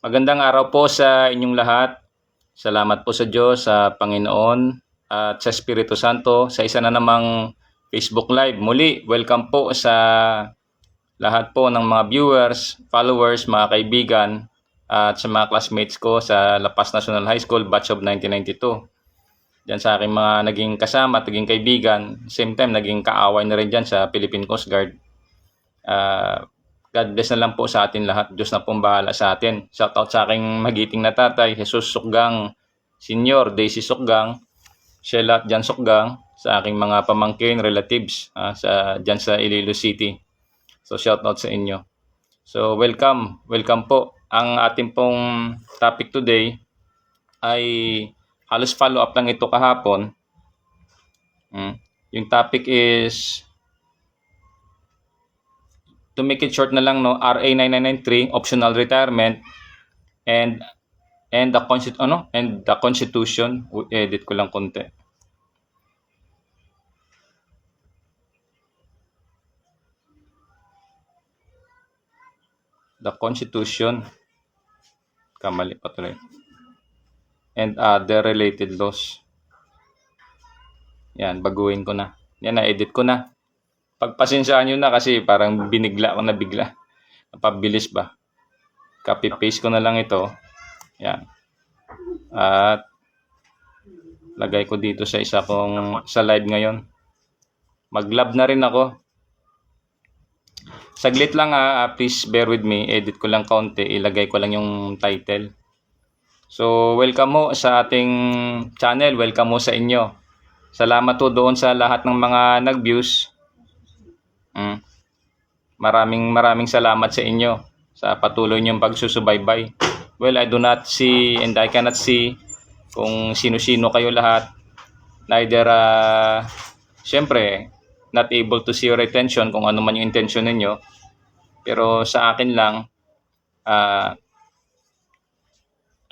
Magandang araw po sa inyong lahat. Salamat po sa Diyos, sa Panginoon at sa Espiritu Santo sa isa na namang Facebook Live. Muli, welcome po sa lahat po ng mga viewers, followers, mga kaibigan at sa mga classmates ko sa La Paz National High School Batch of 1992. Diyan sa aking mga naging kasama at naging kaibigan, same time naging kaaway na rin dyan sa Philippine Coast Guard. God bless na lang po sa atin lahat. Diyos na pong bahala sa atin. Shout out sa aking magiting na tatay, Jesus Sukgang Senior, Daisy Sukgang, Sheila at Jan Sukgang, sa aking mga pamangkin, relatives dyan sa Iloilo City. So shout out sa inyo. So welcome po. Ang ating pong topic today ay halos follow up lang ito kahapon. Yung topic is, to make it short na lang, no, RA 9993 optional retirement and the Constitution. Edit ko lang konti. The Constitution. Kamali pa tuloy. And other related laws. Yan, baguhin ko na. Yan, na-edit ko na. Pagpasensyaan nyo na kasi parang binigla ko na bigla. Napabilis ba? Copy-paste ko na lang ito. Yan. At lagay ko dito sa isa kong sa live ngayon. Mag-lab na rin ako. Saglit lang please bear with me. Edit ko lang kaunti. Ilagay ko lang yung title. So, welcome mo sa ating channel. Welcome mo sa inyo. Salamat po doon sa lahat ng mga nag-views. Maraming salamat sa inyo sa patuloy niyong pagsusubaybay. Well, I do not see and I cannot see kung sino-sino kayo lahat. Neither, syempre, not able to see your attention kung ano man yung intention ninyo. Pero sa akin lang,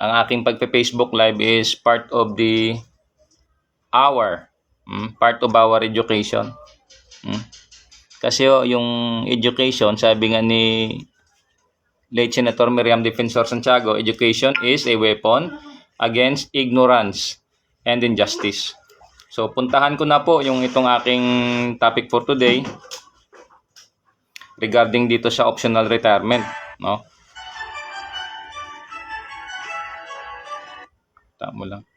ang aking pagpe-Facebook Live is part of our education. Kasi yung education, sabi nga ni late Senator Miriam Defensor Santiago, education is a weapon against ignorance and injustice. So puntahan ko na po yung itong aking topic for today regarding dito sa optional retirement, no? Tama lang.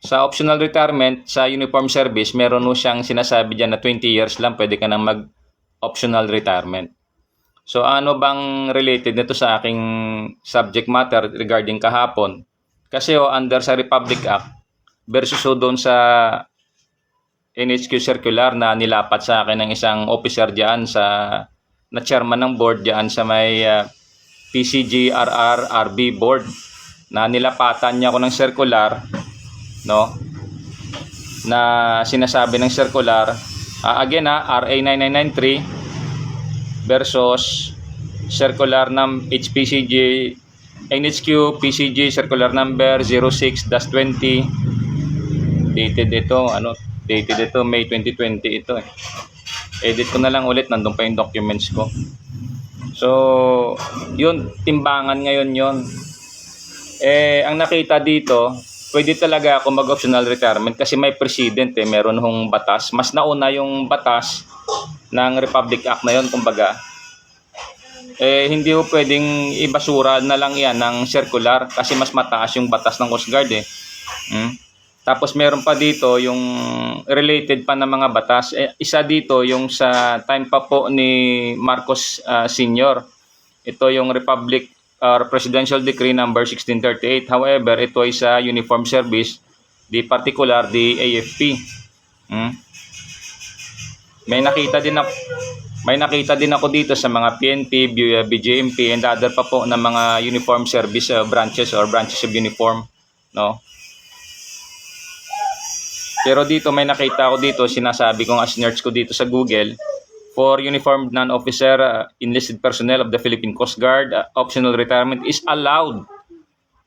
Sa optional retirement, sa uniform service, meron mo siyang sinasabi dyan na 20 years lang pwede ka nang mag-optional retirement. So ano bang related nito sa aking subject matter regarding kahapon? Kasi under sa Republic Act versus doon sa NHQ circular na nilapat sa akin ng isang officer diyan na chairman ng board diyan sa may PCGRRRB board, na nilapatan niya ako ng circular, no, na sinasabi ng circular again RA 9993 versus circular ng NHQ PCG circular number 06-20 dated ito May 2020 ito Edit ko na lang ulit, nandun pa yung documents ko. So yun, timbangan ngayon yon. Ang nakita dito, pwede talaga ako mag-optional retirement kasi may precedent meron hong batas. Mas nauna yung batas ng Republic Act na yon, kumbaga. Hindi ho pwedeng ibasura na lang yan ng circular kasi mas mataas yung batas ng Coast Guard Tapos meron pa dito yung related pa na mga batas. Isa dito yung sa time pa po ni Marcos Sr. Ito yung Presidential Decree number 1638. However, ito ay sa uniform service, di particular di AFP. May nakita din ako dito sa mga PNP, BJMP and other pa po na mga uniform service branches or branches of uniform, no? Pero dito may nakita ako dito, sinasabi kong as-search ko dito sa Google, for uniformed non-officer enlisted personnel of the Philippine Coast Guard, optional retirement is allowed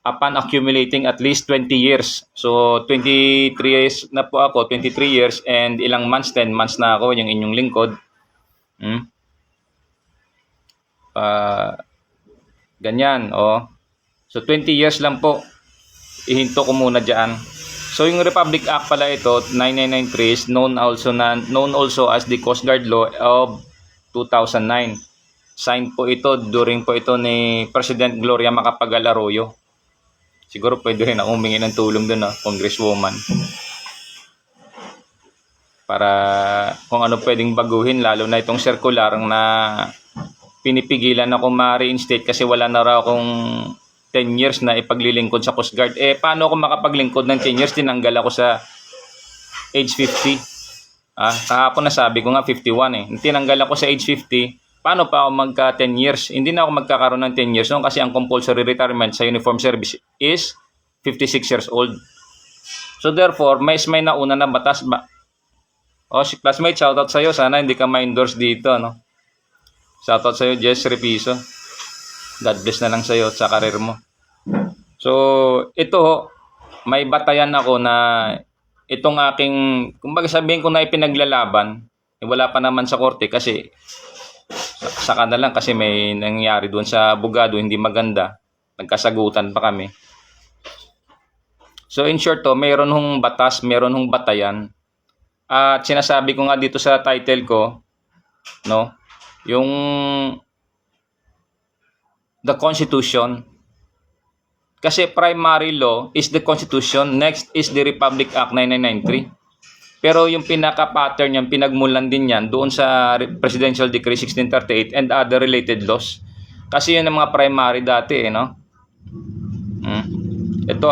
upon accumulating at least 20 years. So 23 years na po ako, 23 years and ilang months, 10 months na ako yung inyong lingkod. Ganyan, oh. So 20 years lang po. Ihinto ko muna diyan. So yung Republic Act pala ito, 9993 is known also as the Coast Guard Law of 2009. Signed po ito during po ito ni President Gloria Macapagal Arroyo. Siguro pwede rin ako humingi ng tulong doon, Congresswoman. Para kung ano pwedeng baguhin, lalo na itong circular na pinipigilan ako ma-reinstate kasi wala na raw akong 10 years na ipaglilingkod sa Coast Guard. Paano ako makapaglingkod ng 10 years? Tinanggal ako sa age 50. Kahapon nasabi ko nga 51 eh. Tinanggal ako sa age 50. Paano pa ako magka 10 years? Hindi na ako magkakaroon ng 10 years noon kasi ang compulsory retirement sa uniform service is 56 years old. So therefore, may nauna na batas ba? Si classmate, shoutout sa'yo. Sana hindi ka ma-endorse dito, no? Shoutout sa'yo, Jess Repiso. God bless na lang sa'yo at sa karir mo. So, ito, may batayan ako na itong aking, kumbaga sabihin ko na ipinaglalaban, wala pa naman sa korte kasi saka na lang kasi may nangyari doon sa abogado, hindi maganda. Nagkasagutan pa kami. So, in short, mayroon hong batas, mayroon hong batayan. At sinasabi ko nga dito sa title ko, no, yung the Constitution. Kasi primary law is the Constitution. Next is the Republic Act 9993. Pero yung pinaka-pattern yan, pinagmulan din yan doon sa Presidential Decree 1638 and other related laws. Kasi yun ang mga primary dati, no? Ito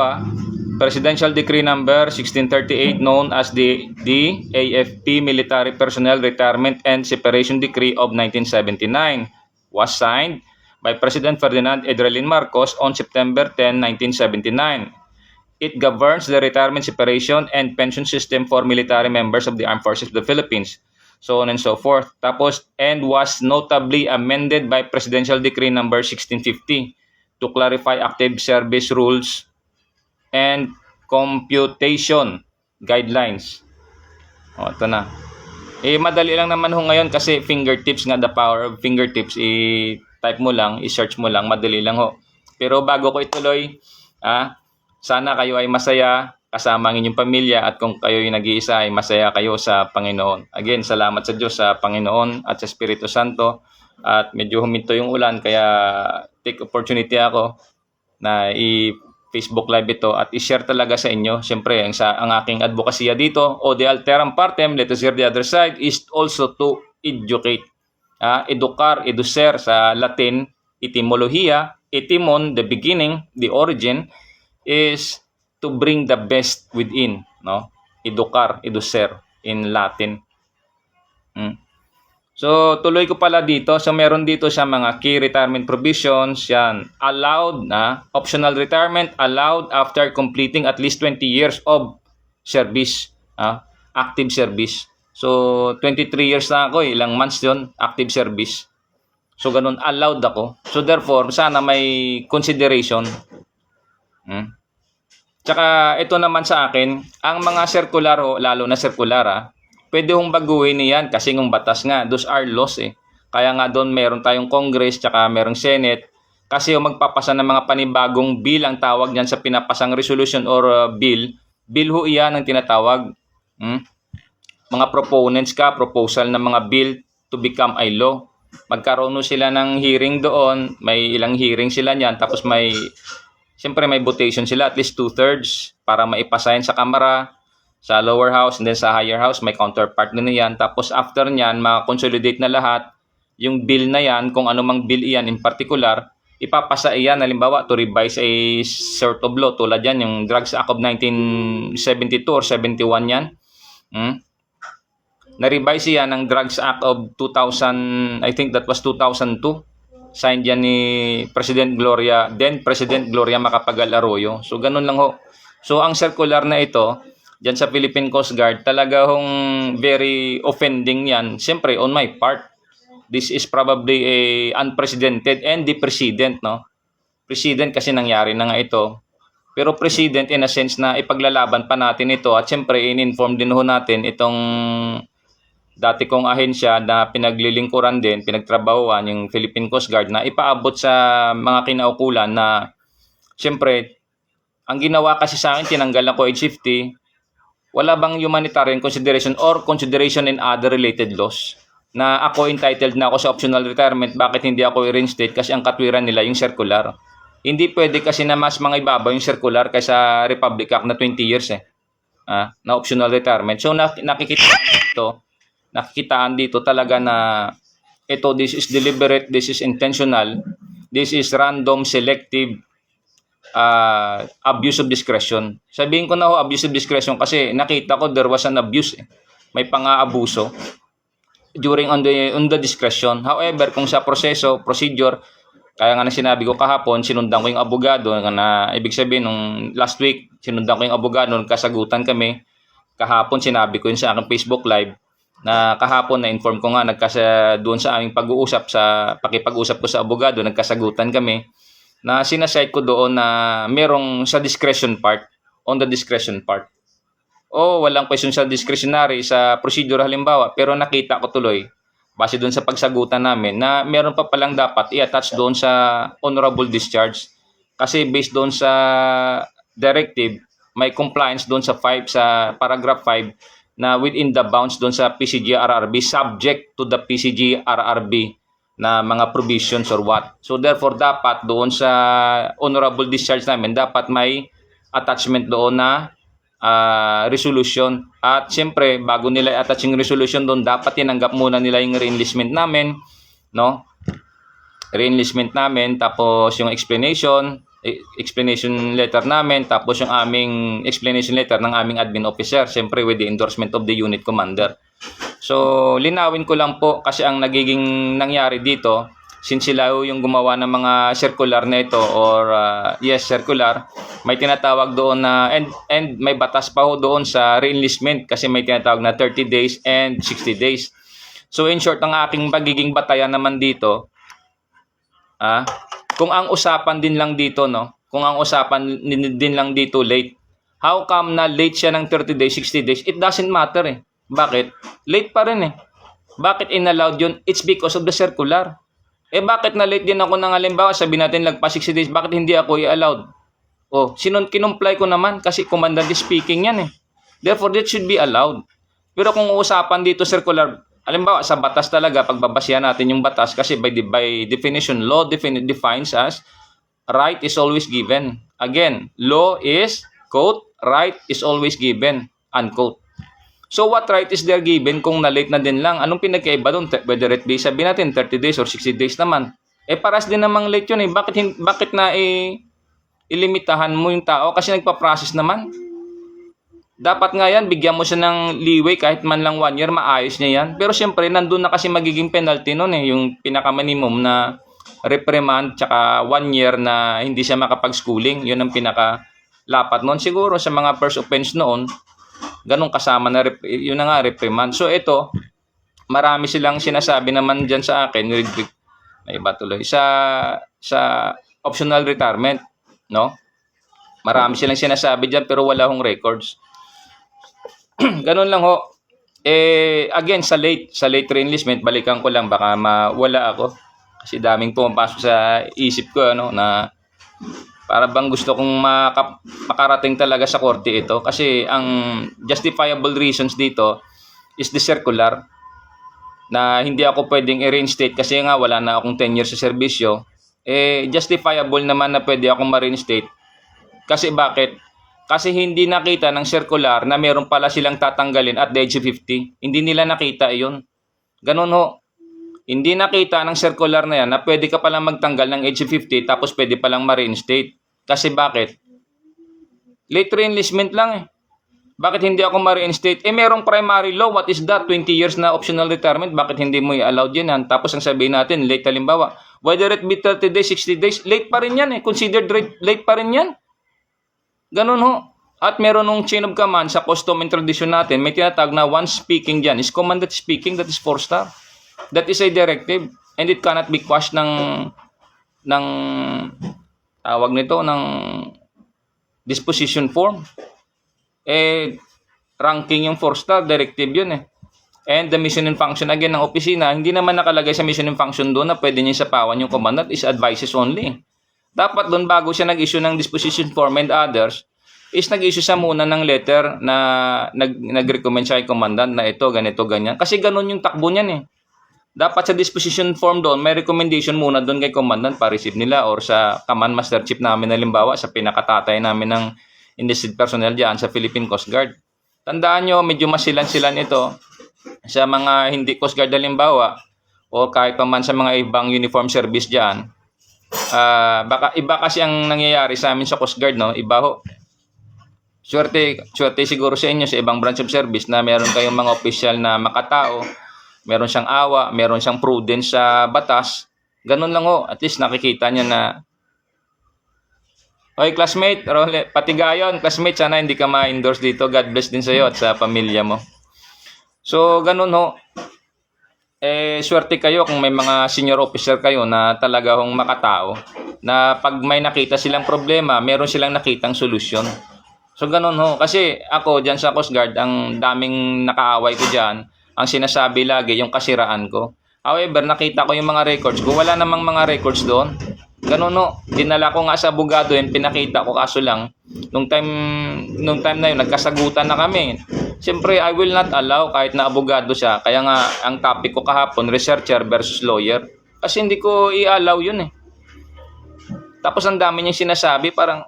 Presidential Decree number 1638 known as the AFP Military Personnel Retirement and Separation Decree of 1979 was signed by President Ferdinand Edrelin Marcos on September 10, 1979. It governs the retirement, separation, and pension system for military members of the Armed Forces of the Philippines, so on and so forth. Tapos, and was notably amended by Presidential Decree number 1650 to clarify active service rules and computation guidelines. Ito na. Madali lang naman ngayon kasi fingertips nga, the power of fingertips. Type mo lang, i-search mo lang, madali lang Pero bago ko ituloy, sana kayo ay masaya kasama ang inyong pamilya at kung kayo ay nag-iisa ay masaya kayo sa Panginoon. Again, salamat sa Diyos, sa Panginoon at sa Espiritu Santo. At medyo huminto yung ulan kaya take opportunity ako na i-Facebook Live ito at i-share talaga sa inyo. Siyempre, ang aking advokasya dito, o the alteram partem, let us hear the other side, is also to educate. Educar, educer sa Latin, etymologia, etimon, the beginning, the origin, is to bring the best within, no? Educar, educer in Latin. So, tuloy ko pala dito. So, meron dito sa mga key retirement provisions, yan. Allowed, optional retirement, allowed after completing at least 20 years of service, active service. So, 23 years na ako, ilang months yun, active service. So, ganun, allowed ako. So, therefore, sana may consideration. Tsaka, ito naman sa akin, ang mga circular, lalo na circular, pwede hong baguhin niyan kasi ng batas nga. Those are laws Kaya nga doon meron tayong Congress, tsaka merong Senate. Kasi yung magpapasa ng mga panibagong bill, ang tawag niyan sa pinapasang resolution or bill ho iyan ang tinatawag. Mga proponents proposal ng mga bill to become a law. Magkaroon sila ng hearing doon, may ilang hearing sila niyan, tapos siyempre may votation sila, at least 2/3 para maipasahin sa Kamara, sa lower house, and then sa higher house, may counterpart na yan. Tapos after niyan, ma-consolidate na lahat, yung bill na yan, kung anumang bill iyan in particular, ipapasa iyan, halimbawa, to revise a sort of law, tulad yan, yung Drugs Act of 1972 or 71 yan. Na-revise yan ng Drugs Act of 2000, I think that was 2002. Signed yan ni President Gloria Macapagal Arroyo. So, ganun lang So, ang circular na ito, dyan sa Philippine Coast Guard, talaga very offending yan. Siyempre, on my part, this is probably a unprecedented and the precedent, no? Precedent kasi nangyari na nga ito. Pero precedent in a sense na ipaglalaban pa natin ito at siyempre in-inform din natin itong dati kong ahensya na pinaglilingkuran din, pinagtrabahuan yung Philippine Coast Guard na ipaabot sa mga kinaukulan na siyempre, ang ginawa kasi sa akin, tinanggalan ko age 50, wala bang humanitarian consideration or consideration in other related laws na ako entitled na ako sa optional retirement, bakit hindi ako i-reinstate? Kasi ang katwiran nila yung circular. Hindi pwede kasi na mas mga ibabaw yung circular kaysa Republic Act na 20 years na optional retirement. So nakikitaan dito talaga na this is deliberate, this is intentional, this is random, selective, abuse of discretion. Sabihin ko na abuse of discretion kasi nakita ko there was an abuse. May pang-aabuso during on the discretion. However, kung sa procedure, kaya nga na sinabi ko kahapon, sinundan ko yung abogado na ibig sabihin nung last week, sinundan ko yung abogado, nagkasagutan kami. Kahapon sinabi ko yun sa aking Facebook Live na kahapon na-inform ko nga doon sa aming pag-uusap, sa pakipag-usap ko sa abogado, nagkasagutan kami na sinasite ko doon na merong sa discretion part, on the discretion part. Walang question sa discretionary, sa procedure halimbawa, pero nakita ko tuloy, base doon sa pagsagutan namin, na meron pa palang dapat i-attach doon sa honorable discharge. Kasi based doon sa directive, may compliance doon sa paragraph 5 na within the bounds doon sa PCG-RRB, subject to the PCG-RRB na mga provisions or what. So therefore, dapat doon sa honorable discharge namin, dapat may attachment doon na resolution. At siyempre, bago nila i-attach yung resolution doon, dapat tinanggap muna nila yung re-enlistment namin, no? Re-enlistment namin, tapos yung explanation letter namin, tapos yung aming explanation letter ng aming admin officer, siyempre with the endorsement of the unit commander. So, linawin ko lang po kasi ang nagiging nangyari dito, since sila yung gumawa ng mga circular na ito or circular, may tinatawag doon na and may batas pa ho doon sa re-enlistment kasi may tinatawag na 30 days and 60 days. So in short, ang aking magiging batayan naman dito, kung ang usapan din lang dito, kung ang usapan din lang dito late, how come na late siya ng 30 days, 60 days? It doesn't matter Bakit? Late pa rin Bakit inallowed yun? It's because of the circular. Bakit na late din ako ng halimbawa, sabihin natin lagpas 60 days, bakit hindi ako i-allowed? Kinumply ko naman kasi commandant is speaking yan Therefore, that should be allowed. Pero kung uusapan dito circular, halimbawa sa batas talaga, pagbabasihan natin yung batas kasi by definition, law defines as right is always given. Again, law is, quote, right is always given, unquote. So what right is there given kung na-late na din lang? Anong pinagkaiba doon? Whether it be, sabihin natin, 30 days or 60 days naman. Paras din namang late yun Bakit na ilimitahan mo yung tao? Kasi nagpa-process naman. Dapat nga yan, bigyan mo siya ng leeway kahit man lang 1 year, maayos niya yan. Pero siyempre, nandun na kasi magiging penalty nun yung pinaka-minimum na reprimand tsaka 1 year na hindi siya makapag-schooling. Yun ang pinaka-lapat nun. Siguro sa mga first offense noon, ganun kasama na yun na nga reprimand. So ito, marami silang sinasabi naman dyan sa akin, may iba tuloy, sa optional retirement, marami silang sinasabi dyan pero wala hong records. Ganun lang ho. Again, sa late re-enlistment, balikan ko lang, baka mawala ako kasi daming pumapasok sa isip ko na para bang gusto kong makarating talaga sa korte ito kasi ang justifiable reasons dito is the circular na hindi ako pwedeng i-reinstate kasi nga wala na akong 10 years sa serbisyo. Justifiable naman na pwede akong ma-reinstate kasi bakit? Kasi hindi nakita ng circular na meron pala silang tatanggalin at the age of 50. Hindi nila nakita iyon. Ganun ho. Hindi nakita ng circular na yan na pwede ka palang magtanggal ng age of 50 tapos pwede palang ma-reinstate. Kasi bakit? Late re-enlistment lang Bakit hindi ako ma-reinstate? Merong primary law. What is that? 20 years na optional retirement. Bakit hindi mo i-allowed yan? Tapos ang sabihin natin, late halimbawa. Whether it be 30 days, 60 days, late pa rin yan Considered late pa rin yan. Ganun ho. At meron nung chain of command sa custom and tradition natin, may tinatawag na once speaking dyan. Is commanded speaking, that is 4-star. That is a directive. And it cannot be quashed ng tawag nito, ng disposition form. Ranking yung 4-star, directive yun And the mission and function again ng opisina, hindi naman nakalagay sa mission and function doon na pwede niya isapawan yung commandant, is advices only. Dapat doon bago siya nag-issue ng disposition form and others, is nag-issue siya muna ng letter na nag-recommend siya kay commandant na ito, ganito, ganyan. Kasi ganun yung takbo niyan eh. Dapat sa disposition form doon, may recommendation muna doon kay commandant para receive nila or sa command master chief namin, halimbawa sa pinakatatay namin ng enlisted personnel dyan sa Philippine Coast Guard. Tandaan nyo, medyo masilan-silan ito sa mga hindi Coast Guard halimbawa o kahit pa man sa mga ibang uniform service dyan. Baka iba kasi ang nangyayari sa amin sa Coast Guard, no? Iba ho. Swerte siguro sa inyo sa ibang branch of service na meron kayong mga official na makatao, meron siyang awa, meron siyang prudence sa batas. Ganun lang ho. At least nakikita niya na, oy classmate, pati gayon, classmate, sana hindi ka ma-endorse dito. God bless din sa iyo at sa pamilya mo. So, ganun ho. Swerte kayo kung may mga senior officer kayo na talaga hong makatao, na pag may nakita silang problema, meron silang nakitang solusyon. So, ganun ho. Kasi ako, dyan sa Coast Guard, ang daming nakaaway ko dyan, ang sinasabi lagi, yung kasiraan ko. However, nakita ko yung mga records ko. Wala namang mga records doon. Ganun no. Dinala ko nga sa abogado yung pinakita ko. Kaso lang, nung time na yun, nagkasagutan na kami. Siyempre, I will not allow kahit na abogado siya. Kaya nga, ang topic ko kahapon, researcher versus lawyer. Kasi hindi ko i-allow yun eh. Tapos ang dami niyang sinasabi, parang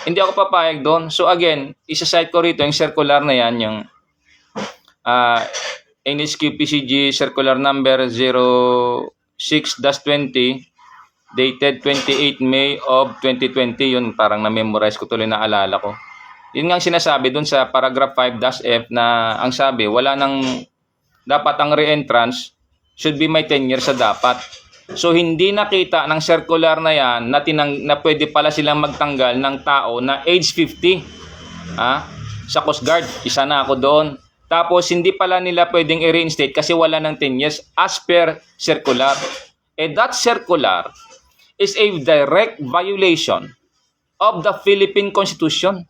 hindi ako papayag doon. So again, isa-cite ko rito yung circular na yan, yung NSQPCG Circular Number 06-20 dated 28 May of 2020. Yun, parang na-memorize ko tuloy, na alala ko. Yun nga ang sinasabi dun sa paragraph 5-F na ang sabi, wala nang dapat ang re-entrance should be may 10 years sa dapat. So hindi nakita ng circular na yan na pwede pala silang magtanggal ng tao na age 50 sa Coast Guard. Isa na ako doon. Tapos hindi pala nila pwedeng i-reinstate kasi wala ng 10 years as per circular. That circular is a direct violation of the Philippine Constitution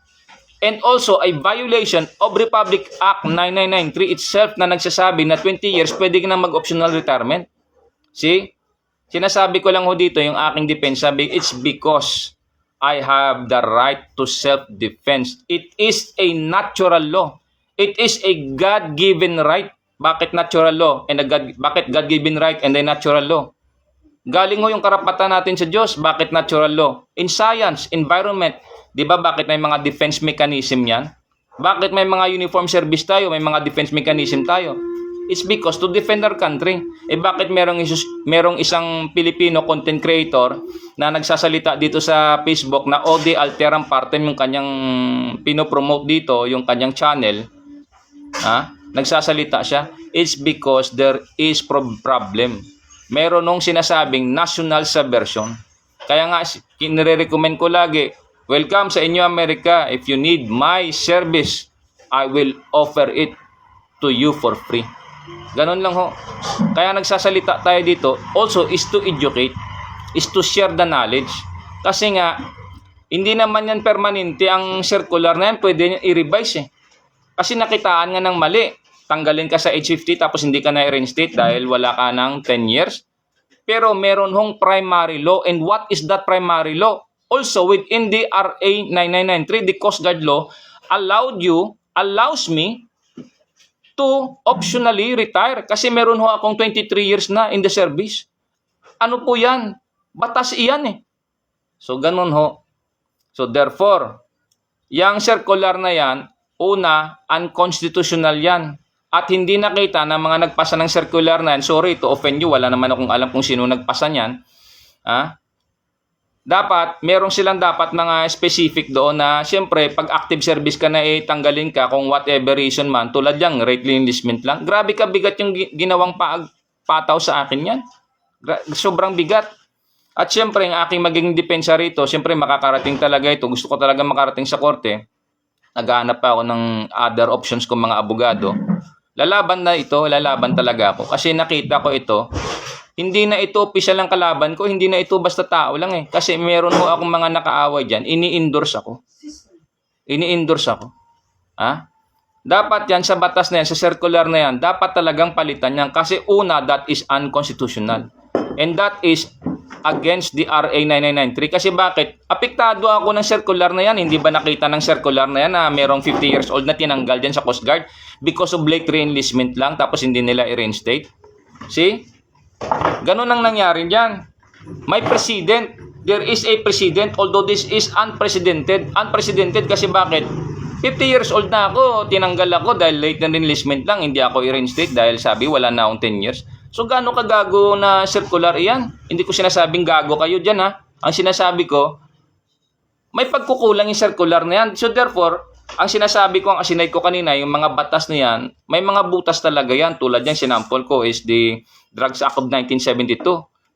and also a violation of Republic Act 9993 itself na nagsasabi na 20 years pwede na mag-optional retirement. See? Sinasabi ko lang ho dito yung aking defense. Sabi, it's because I have the right to self-defense. It is a natural law. It is a God-given right. Bakit natural law? Bakit God-given right and a natural law? Galing ho yung karapatan natin sa Diyos. Bakit natural law? In science, environment, di ba bakit may mga defense mechanism yan? Bakit may mga uniform service tayo? May mga defense mechanism tayo? It's because to defend our country. Bakit merong isang Filipino content creator na nagsasalita dito sa Facebook na Ode Alteram Partem yung kanyang pinopromote dito, yung kanyang channel? Nagsasalita siya. It's because there is problem. Meron nung sinasabing national subversion. Kaya nga, kinire-recommend ko lagi, welcome sa inyo Amerika. If you need my service, I will offer it to you for free. Ganon lang ho. Kaya nagsasalita tayo dito, also is to educate, is to share the knowledge. Kasi nga, hindi naman yan permanente ang circular na yan, pwede nyo i-revise eh. Kasi nakitaan nga ng mali. Tanggalin ka sa age 50 tapos hindi ka na i-reinstate dahil wala ka ng 10 years. Pero meron hong primary law. And what is that primary law? Also within the RA 9993, the Coast Guard law allows me to optionally retire. Kasi meron ho akong 23 years na in the service. Ano po yan? Batas iyan eh. So ganun ho. So therefore, yung circular na yan, una, unconstitutional yan. At hindi nakita ng mga nagpasa ng circular na yan, sorry to offend you, wala naman akong alam kung sino nagpasa niyan. Dapat, meron silang dapat mga specific doon na, siyempre, pag active service ka na tanggalin ka kung whatever reason man, tulad yang rate enlistment lang. Grabe ka bigat yung ginawang pataw sa akin yan. Sobrang bigat. At siyempre, ang aking magiging depensa rito, siyempre, makakarating talaga ito. Gusto ko talaga makarating sa korte. Naghahanap pa ako ng other options kung mga abogado. Lalaban talaga ako. Kasi nakita ko ito, hindi na ito opisyal ang kalaban ko, hindi na ito basta tao lang eh. Kasi meron mo akong mga nakaaway dyan, ini-endorse ako. Dapat yan sa batas na yan, sa circular na yan, dapat talagang palitan yan. Kasi una, that is unconstitutional. And that is against the RA 9993. Kasi bakit? Apektado ako ng circular na yan. Hindi ba nakita ng circular na yan na merong 50 years old na tinanggal dyan sa Coast Guard because of late re-enlistment lang tapos hindi nila i-reinstate? See? Ganun ang nangyari dyan. May precedent. There is a precedent although this is unprecedented. Unprecedented kasi bakit? 50 years old na ako, tinanggal ako dahil late na enlistment lang, hindi ako i-reinstate dahil sabi wala na akong 10 years. So gaano kagago na circular iyan? Hindi ko sinasabing gago kayo dyan ha. Ang sinasabi ko, may pagkukulang yung circular na yan. So therefore, ang sinasabi ko, ang asinay ko kanina, yung mga batas na yan, may mga butas talaga yan. Tulad yan, sinample ko is the Drugs Act of 1972.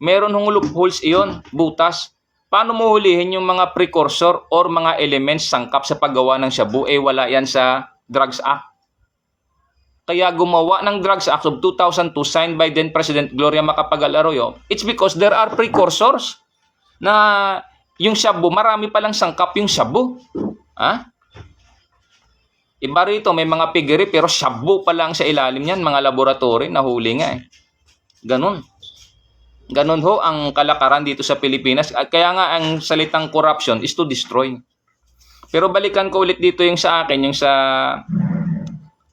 Meron hong loopholes iyon, butas. Paano mo hulihin yung mga precursor or mga elements sangkap sa paggawa ng shabu? Eh wala yan sa Drugs Act. Kaya gumawa ng Drugs Act of 2002 signed by then President Gloria Macapagal Arroyo. It's because there are precursors na yung shabu, marami palang sangkap yung shabu. Ha? Iba rito, may mga piggery pero shabu pa lang sa ilalim yan, mga laboratory, nahuli nga eh. Ganun. Ganun ho ang kalakaran dito sa Pilipinas. Kaya nga ang salitang corruption is to destroy. Pero balikan ko ulit dito yung sa akin, yung sa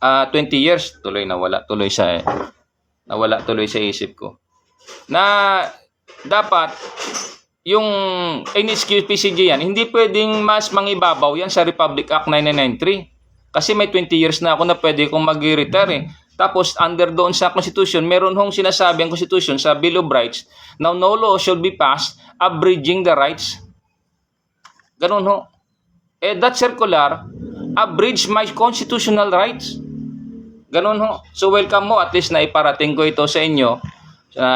20 years, nawala tuloy sa isip ko. Na dapat yung NHQPCG yan, hindi pwedeng mas mangibabaw yan sa Republic Act 9993. Kasi may 20 years na ako na pwede kong mag-retire eh. Tapos, under doon sa Constitution, meron hong sinasabi ang Constitution sa Bill of Rights, now no law should be passed abridging the rights. Ganun ho. Eh, that circular, abridge my constitutional rights. Ganun ho. So, welcome mo. At least na iparating ko ito sa inyo.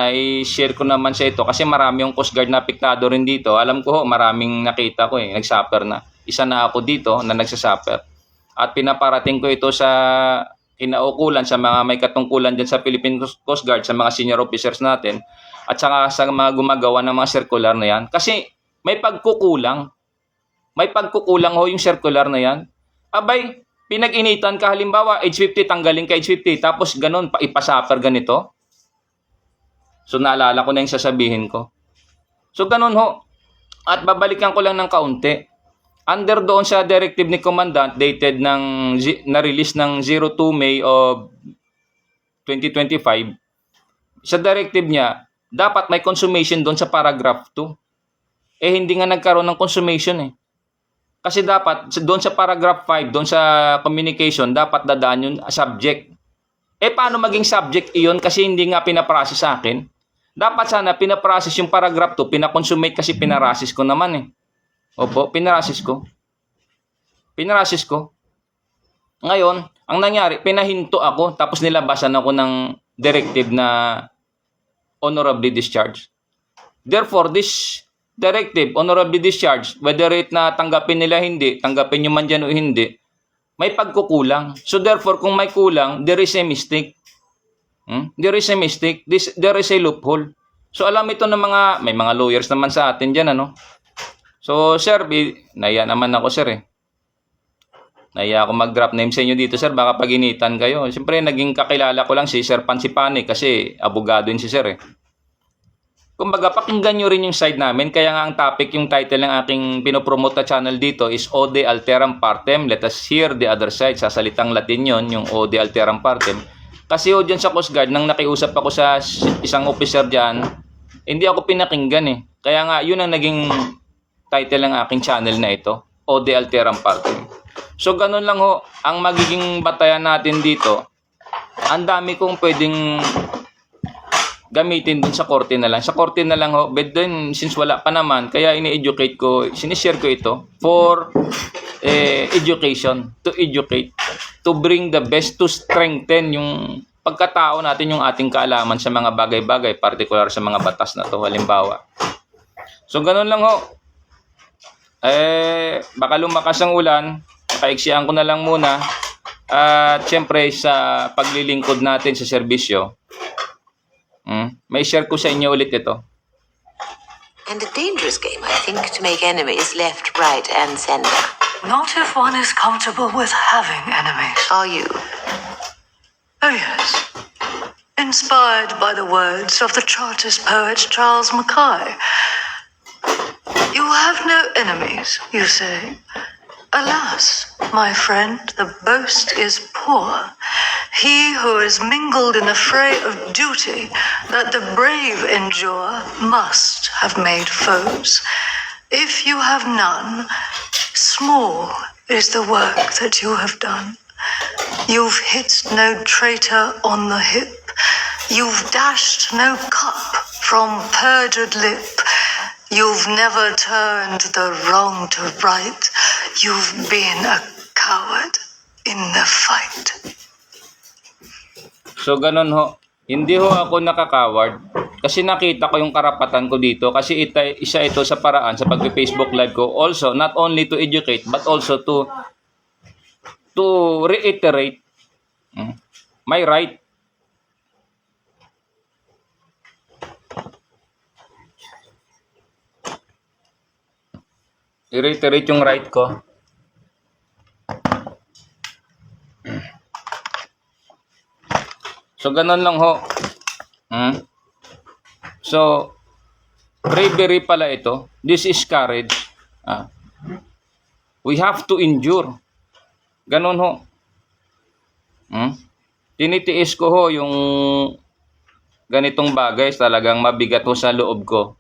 I-share ko naman sa ito kasi marami yung Coast Guard na apektado rin dito. Alam ko ho, maraming nakita ko eh. Nagsuffer na. Isa na ako dito na nagsasuffer. At pinaparating ko ito sa kinaukulan sa mga may katungkulan dyan sa Philippine Coast Guard, sa mga senior officers natin, at saka sa mga gumagawa ng mga circular na yan. Kasi may pagkukulang. May pagkukulang ho yung circular na yan. Abay, pinag-initan ka halimbawa, age 50, tanggalin ka age 50, tapos ganun, ipasuffer ganito. So naalala ko na yung sasabihin ko. So ganun ho. At babalikan ko lang ng kaunti. Under doon sa directive ni Commandant dated na-release ng 02 May of 2025, sa directive niya, dapat may consummation doon sa paragraph 2. Eh hindi nga nagkaroon ng consummation eh. Kasi dapat doon sa paragraph 5, doon sa communication, dapat dadaan yung subject. Eh paano maging subject iyon kasi hindi nga pinaprocess sa akin? Dapat sana pinaprocess yung paragraph 2, pinakonsummate kasi pinarasis ko naman eh. Opo, pinarasis ko. Ngayon, ang nangyari, pinahinto ako, tapos nilabasan ako ng directive na honorably discharged. Therefore, this directive, honorably discharged, whether it na tanggapin nila hindi, tanggapin nyo man dyan o hindi, may pagkukulang. So therefore, kung may kulang, there is a mistake. There is a mistake. There is a loophole. So alam ito ng may mga lawyers naman sa atin dyan, ano? So, sir, naiya naman ako, sir, eh. Naiya ako mag-drop name sa inyo dito, sir. Baka paginitan kayo. Siyempre, naging kakilala ko lang si Sir Pansipani kasi abogado yun si sir, eh. Kumbaga, pakinggan nyo rin yung side namin. Kaya nga ang topic, yung title ng aking pinopromote na channel dito is Ode Alteram Partem. Let us hear the other side. Sa salitang Latin yon, yung Ode Alteram Partem. Kasi o dyan sa Coast Guard, nang nakiusap ako sa isang officer dyan, hindi ako pinakinggan, eh. Kaya nga, yun ang naging title ng aking channel na ito, Ode Alteram Partem. So ganun lang ho, ang magiging batayan natin dito, ang dami kong pwedeng gamitin dun sa korte na lang. Sa korte na lang ho, but then since wala pa naman, kaya ini-educate ko, sinishare ko ito for education, to educate, to bring the best, to strengthen yung pagkatao natin, yung ating kaalaman sa mga bagay-bagay, particular sa mga batas na to, halimbawa. So ganun lang ho. Baka lumakas ang ulan, paiksiyan ko na lang muna. At syempre sa paglilingkod natin sa serbisyo, may share ko sa inyo ulit ito. And a dangerous game, I think, to make enemies left, right, and center. Not if one is comfortable with having enemies. Are you? Oh, yes. Inspired by the words of the Chartist poet Charles Mackay. You have no enemies, you say. Alas, my friend, the boast is poor. He who is mingled in the fray of duty that the brave endure must have made foes. If you have none, small is the work that you have done. You've hit no traitor on the hip. You've dashed no cup from perjured lip. You've never turned the wrong to right. You've been a coward in the fight. So ganun ho. Hindi ho ako nakakaward kasi nakita ko yung karapatan ko dito kasi isa ito sa paraan sa pag-Facebook live ko. Also, not only to educate but also to reiterate my right. I-reiterate yung right ko. So, ganun lang ho. So, bravery pala ito. This is courage. We have to endure. Ganun ho. Tinitiis ko ho yung ganitong bagay. Talagang mabigat ho sa loob ko.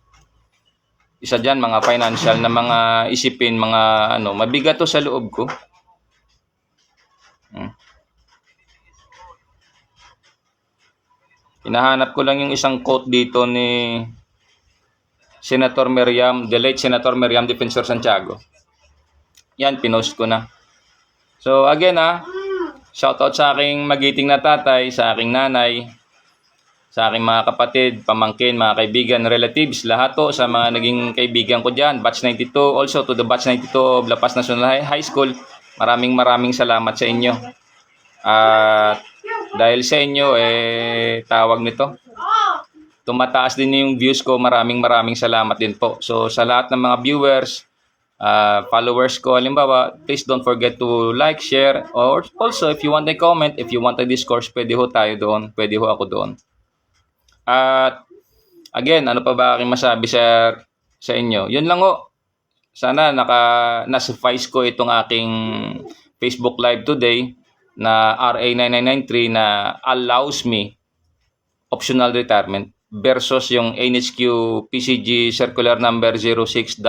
Isa dyan, mga financial na mga isipin, mga mabigat ho sa loob ko. Hinahanap ko lang yung isang quote dito ni Senator Miriam, the late Senator Miriam Defensor Santiago. Yan, pinost ko na. So again shoutout sa aking magiting na tatay, sa aking nanay, sa aking mga kapatid, pamangkin, mga kaibigan, relatives, lahat to sa mga naging kaibigan ko dyan, Batch 92, also to the Batch 92 of La Paz National High School. Maraming salamat sa inyo. At dahil sa inyo, tawag nito, tumataas din yung views ko. Maraming salamat din po. So, sa lahat ng mga viewers, followers ko, halimbawa, please don't forget to like, share, or also, if you want a comment, if you want a discourse, pwede ho tayo doon. Pwede ho ako doon. At, again, ano pa ba aking masabi sa inyo? Yun lang ho. Sana na-suffice ko itong aking Facebook Live today na RA 9993 na allows me optional retirement versus yung NHQ PCG Circular Number 06-20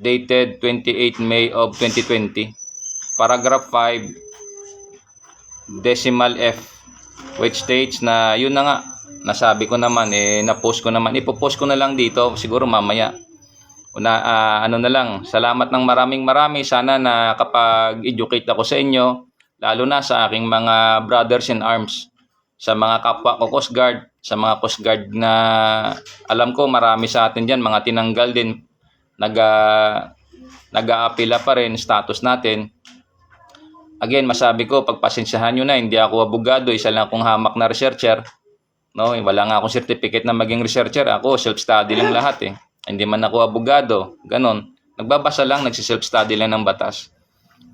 dated 28 May of 2020, paragraph 5 decimal F, which states na yun na nga, nasabi ko naman, na-post ko naman, ipopost ko na lang dito siguro mamaya. Na lang, salamat ng marami. Sana na kapag-educate ako sa inyo, lalo na sa aking mga brothers in arms, sa mga kapwa ko Coast Guard, sa mga Coast Guard na alam ko marami sa atin dyan, mga tinanggal din, nag-aapila pa rin status natin. Again, masabi ko, pagpasensyahan nyo na, hindi ako abogado, isa lang akong hamak na researcher. No, wala nga akong certificate na maging researcher, ako self-study lang lahat Hindi man ako abogado, ganon. Nagbabasa lang, nagsi-self-study lang ng batas.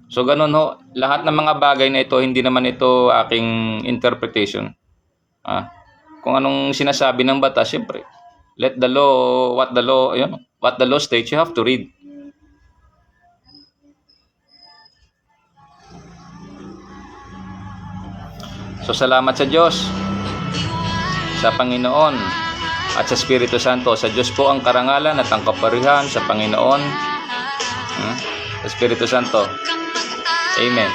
So ganon ho, lahat ng mga bagay na ito, hindi naman ito aking interpretation. Kung anong sinasabi ng batas, syempre, let the law, what the law states, you have to read. So salamat sa Diyos, sa Panginoon, at sa Espiritu Santo. Sa Diyos po ang karangalan at ang kaparihan, sa Panginoon, sa Espiritu Santo. Amen.